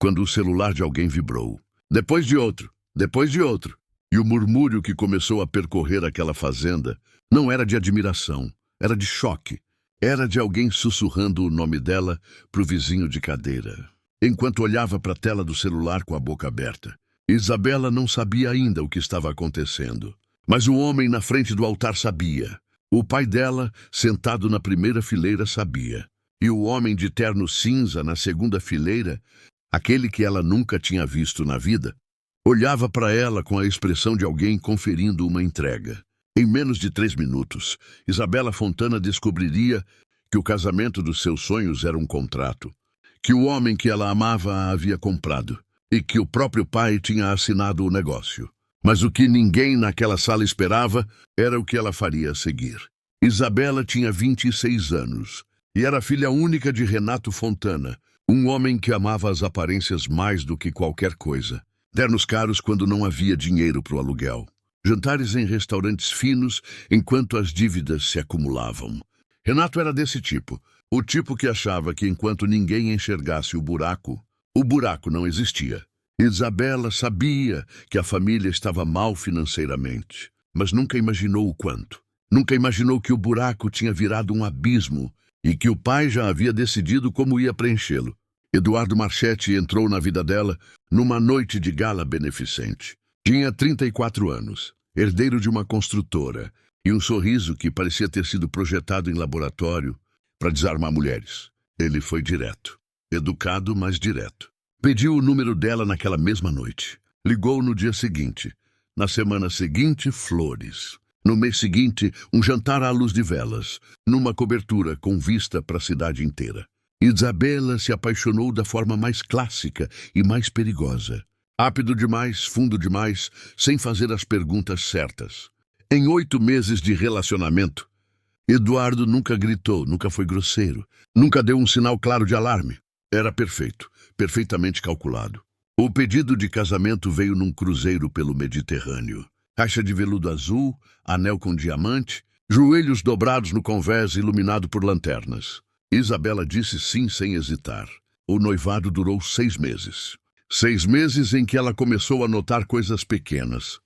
quando o celular de alguém vibrou. Depois de outro, depois de outro. E o murmúrio que começou a percorrer aquela fazenda não era de admiração, era de choque. Era de alguém sussurrando o nome dela para o vizinho de cadeira, enquanto olhava para a tela do celular com a boca aberta. Isabela não sabia ainda o que estava acontecendo, mas o homem na frente do altar sabia. O pai dela, sentado na primeira fileira, sabia. E o homem de terno cinza na segunda fileira, aquele que ela nunca tinha visto na vida, olhava para ela com a expressão de alguém conferindo uma entrega. Em menos de 3 minutos, Isabela Fontana descobriria que o casamento dos seus sonhos era um contrato, que o homem que ela amava a havia comprado e que o próprio pai tinha assinado o negócio. Mas o que ninguém naquela sala esperava era o que ela faria a seguir. Isabela tinha 26 anos e era filha única de Renato Fontana, um homem que amava as aparências mais do que qualquer coisa. Ternos caros quando não havia dinheiro para o aluguel. Jantares em restaurantes finos enquanto as dívidas se acumulavam. Renato era desse tipo, o tipo que achava que enquanto ninguém enxergasse o buraco não existia. Isabela sabia que a família estava mal financeiramente, mas nunca imaginou o quanto. Nunca imaginou que o buraco tinha virado um abismo e que o pai já havia decidido como ia preenchê-lo. Eduardo Marchetti entrou na vida dela numa noite de gala beneficente. Tinha 34 anos, herdeiro de uma construtora e um sorriso que parecia ter sido projetado em laboratório para desarmar mulheres. Ele foi direto, educado, mas direto. Pediu o número dela naquela mesma noite. Ligou no dia seguinte. Na semana seguinte, flores. No mês seguinte, um jantar à luz de velas, numa cobertura com vista para a cidade inteira. Isabela se apaixonou da forma mais clássica e mais perigosa. Rápido demais, fundo demais, sem fazer as perguntas certas. Em 8 meses de relacionamento, Eduardo nunca gritou, nunca foi grosseiro, nunca deu um sinal claro de alarme. Era perfeito, perfeitamente calculado. O pedido de casamento veio num cruzeiro pelo Mediterrâneo. Caixa de veludo azul, anel com diamante, joelhos dobrados no convés iluminado por lanternas. Isabela disse sim sem hesitar. O noivado durou 6 meses. 6 meses em que ela começou a notar coisas pequenas.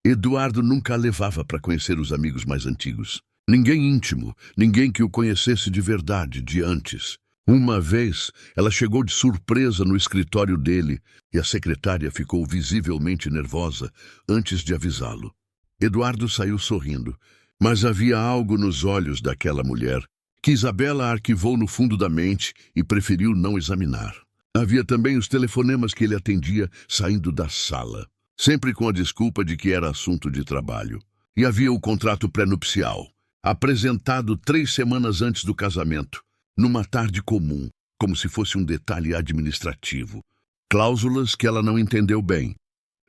Eduardo nunca a levava para conhecer os amigos mais antigos. Ninguém íntimo, ninguém que o conhecesse de verdade, de antes. Uma vez, ela chegou de surpresa no escritório dele e a secretária ficou visivelmente nervosa antes de avisá-lo. Eduardo saiu sorrindo, mas havia algo nos olhos daquela mulher que Isabela arquivou no fundo da mente e preferiu não examinar. Havia também os telefonemas que ele atendia saindo da sala, sempre com a desculpa de que era assunto de trabalho. E havia o contrato pré-nupcial, apresentado 3 semanas antes do casamento, numa tarde comum, como se fosse um detalhe administrativo. Cláusulas que ela não entendeu bem.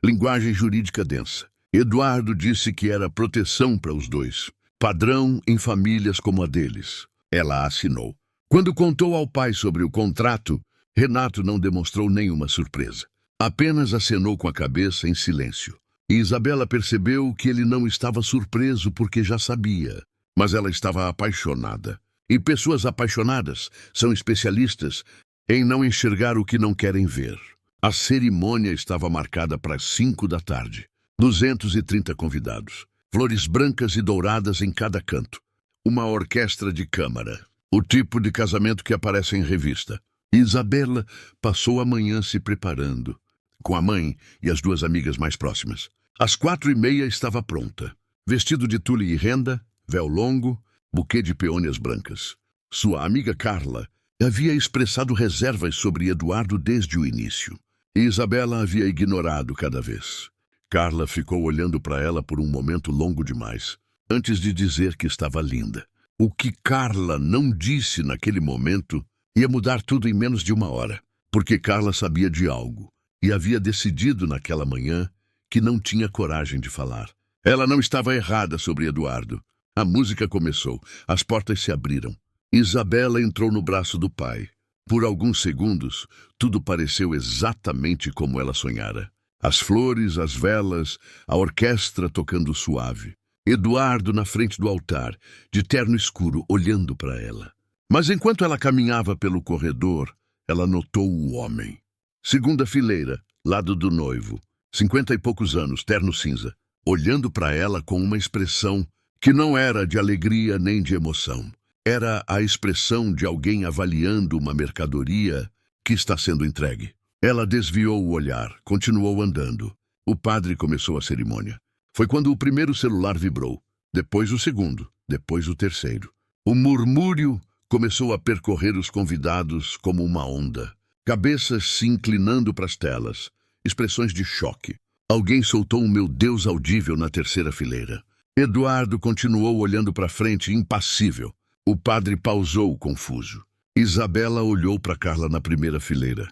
Linguagem jurídica densa. Eduardo disse que era proteção para os dois, padrão em famílias como a deles. Ela assinou. Quando contou ao pai sobre o contrato, Renato não demonstrou nenhuma surpresa. Apenas acenou com a cabeça em silêncio. E Isabela percebeu que ele não estava surpreso porque já sabia, mas ela estava apaixonada. E pessoas apaixonadas são especialistas em não enxergar o que não querem ver. A cerimônia estava marcada para as 5 da tarde. 230 convidados. Flores brancas e douradas em cada canto. Uma orquestra de câmara. O tipo de casamento que aparece em revista. Isabela passou a manhã se preparando, com a mãe e as 2 amigas mais próximas. Às 4h30 estava pronta. Vestido de tule e renda, véu longo, buquê de peônias brancas. Sua amiga Carla havia expressado reservas sobre Eduardo desde o início. E Isabela havia ignorado cada vez. Carla ficou olhando para ela por um momento longo demais, antes de dizer que estava linda. O que Carla não disse naquele momento ia mudar tudo em menos de 1 hora, porque Carla sabia de algo e havia decidido naquela manhã que não tinha coragem de falar. Ela não estava errada sobre Eduardo. A música começou, as portas se abriram. Isabela entrou no braço do pai. Por alguns segundos, tudo pareceu exatamente como ela sonhara. As flores, as velas, a orquestra tocando suave. Eduardo na frente do altar, de terno escuro, olhando para ela. Mas enquanto ela caminhava pelo corredor, ela notou o homem. Segunda fileira, lado do noivo. 50 e poucos anos, terno cinza, olhando para ela com uma expressão que não era de alegria nem de emoção. Era a expressão de alguém avaliando uma mercadoria que está sendo entregue. Ela desviou o olhar, continuou andando. O padre começou a cerimônia. Foi quando o primeiro celular vibrou, depois o segundo, depois o terceiro. O murmúrio começou a percorrer os convidados como uma onda. Cabeças se inclinando para as telas, expressões de choque. Alguém soltou um meu Deus audível na terceira fileira. Eduardo continuou olhando para frente, impassível. O padre pausou, confuso. Isabela olhou para Carla na primeira fileira.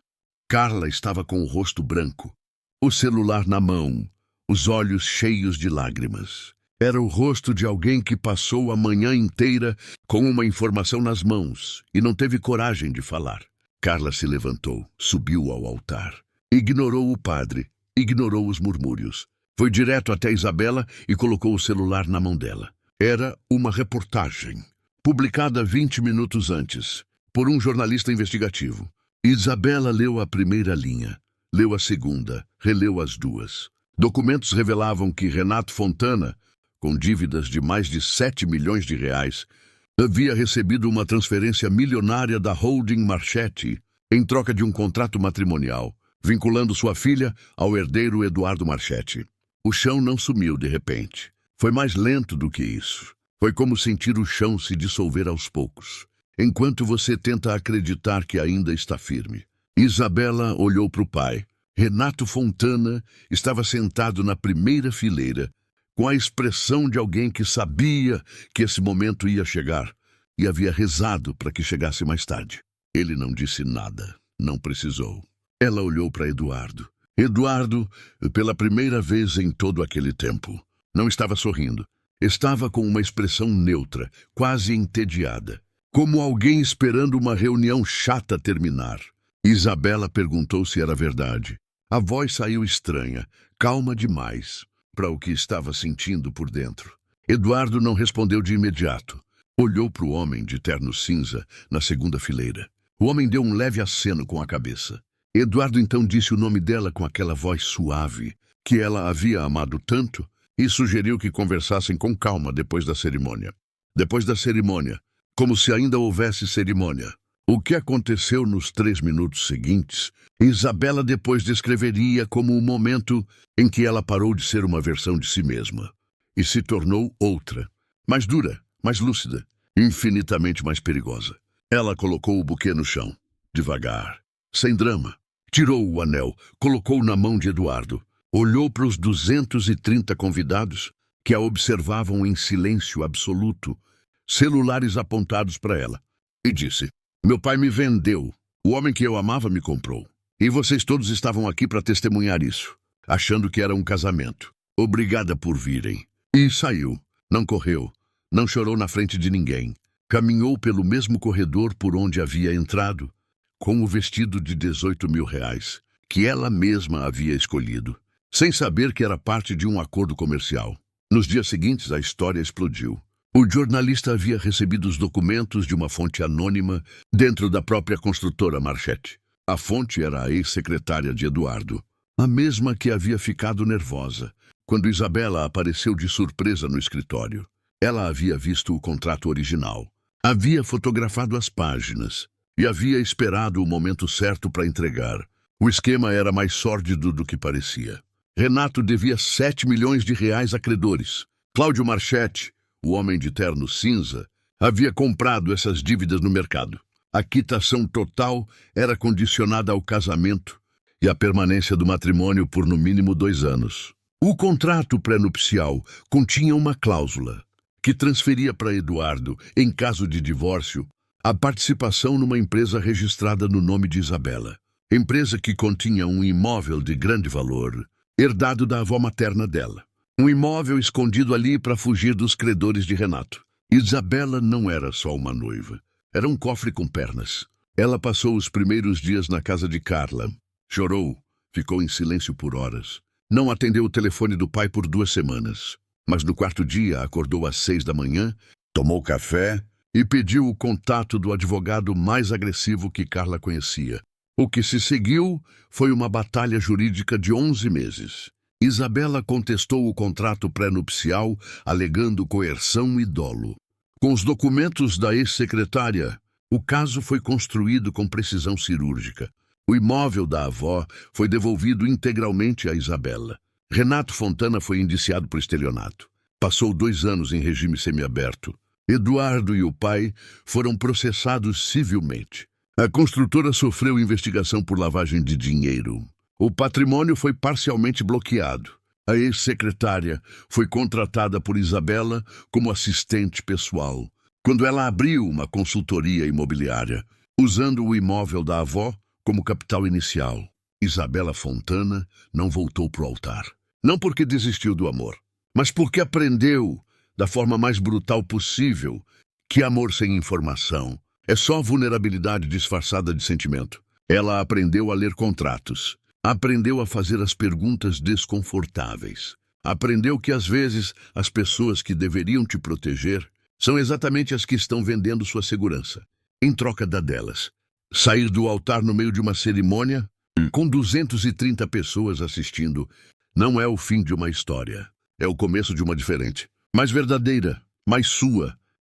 Carla estava com o rosto branco, o celular na mão, os olhos cheios de lágrimas. Era o rosto de alguém que passou a manhã inteira com uma informação nas mãos e não teve coragem de falar. Carla se levantou, subiu ao altar. Ignorou o padre, ignorou os murmúrios. Foi direto até Isabela e colocou o celular na mão dela. Era uma reportagem, publicada 20 minutos antes, por um jornalista investigativo. Isabela leu a primeira linha, leu a segunda, releu as duas. Documentos revelavam que Renato Fontana, com dívidas de mais de 7 milhões de reais, havia recebido uma transferência milionária da holding Marchetti em troca de um contrato matrimonial, vinculando sua filha ao herdeiro Eduardo Marchetti. O chão não sumiu de repente. Foi mais lento do que isso. Foi como sentir o chão se dissolver aos poucos, enquanto você tenta acreditar que ainda está firme. Isabela olhou para o pai. Renato Fontana estava sentado na primeira fileira, com a expressão de alguém que sabia que esse momento ia chegar e havia rezado para que chegasse mais tarde. Ele não disse nada, não precisou. Ela olhou para Eduardo. Eduardo, pela primeira vez em todo aquele tempo, não estava sorrindo. Estava com uma expressão neutra, quase entediada, como alguém esperando uma reunião chata terminar. Isabela perguntou se era verdade. A voz saiu estranha, calma demais, para o que estava sentindo por dentro. Eduardo não respondeu de imediato. Olhou para o homem de terno cinza na segunda fileira. O homem deu um leve aceno com a cabeça. Eduardo então disse o nome dela com aquela voz suave, que ela havia amado tanto, e sugeriu que conversassem com calma depois da cerimônia. Depois da cerimônia, como se ainda houvesse cerimônia. O que aconteceu nos 3 minutos seguintes, Isabela depois descreveria como o momento em que ela parou de ser uma versão de si mesma e se tornou outra, mais dura, mais lúcida, infinitamente mais perigosa. Ela colocou o buquê no chão, devagar, sem drama. Tirou o anel, colocou na mão de Eduardo, olhou para os 230 convidados que a observavam em silêncio absoluto, celulares apontados para ela, e disse: "Meu pai me vendeu. O homem que eu amava me comprou. E vocês todos estavam aqui para testemunhar isso, achando que era um casamento. Obrigada por virem." E saiu. Não correu. Não chorou na frente de ninguém. Caminhou pelo mesmo corredor por onde havia entrado, com o vestido de 18 mil reais, que ela mesma havia escolhido, sem saber que era parte de um acordo comercial. Nos dias seguintes, a história explodiu. O jornalista havia recebido os documentos de uma fonte anônima dentro da própria construtora Marchetti. A fonte era a ex-secretária de Eduardo, a mesma que havia ficado nervosa quando Isabela apareceu de surpresa no escritório. Ela havia visto o contrato original, havia fotografado as páginas e havia esperado o momento certo para entregar. O esquema era mais sórdido do que parecia. Renato devia 7 milhões de reais a credores. Cláudio Marchetti, o homem de terno cinza, havia comprado essas dívidas no mercado. A quitação total era condicionada ao casamento e à permanência do matrimônio por no mínimo 2 anos. O contrato pré-nupcial continha uma cláusula que transferia para Eduardo, em caso de divórcio, a participação numa empresa registrada no nome de Isabela. Empresa que continha um imóvel de grande valor, herdado da avó materna dela. Um imóvel escondido ali para fugir dos credores de Renato. Isabela não era só uma noiva. Era um cofre com pernas. Ela passou os primeiros dias na casa de Carla. Chorou, ficou em silêncio por horas. Não atendeu o telefone do pai por 2 semanas. Mas no 4º dia acordou às 6 da manhã, tomou café e pediu o contato do advogado mais agressivo que Carla conhecia. O que se seguiu foi uma batalha jurídica de 11 meses. Isabela contestou o contrato pré-nupcial, alegando coerção e dolo. Com os documentos da ex-secretária, o caso foi construído com precisão cirúrgica. O imóvel da avó foi devolvido integralmente a Isabela. Renato Fontana foi indiciado por estelionato. Passou 2 anos em regime semiaberto. Eduardo e o pai foram processados civilmente. A construtora sofreu investigação por lavagem de dinheiro. O patrimônio foi parcialmente bloqueado. A ex-secretária foi contratada por Isabela como assistente pessoal, quando ela abriu uma consultoria imobiliária, usando o imóvel da avó como capital inicial. Isabela Fontana não voltou para o altar. Não porque desistiu do amor, mas porque aprendeu, da forma mais brutal possível, que amor sem informação é só vulnerabilidade disfarçada de sentimento. Ela aprendeu a ler contratos. Aprendeu a fazer as perguntas desconfortáveis. Aprendeu que, às vezes, as pessoas que deveriam te proteger são exatamente as que estão vendendo sua segurança, em troca da delas. Sair do altar no meio de uma cerimônia, com 230 pessoas assistindo, não é o fim de uma história. É o começo de uma diferente, mais verdadeira, mais sua,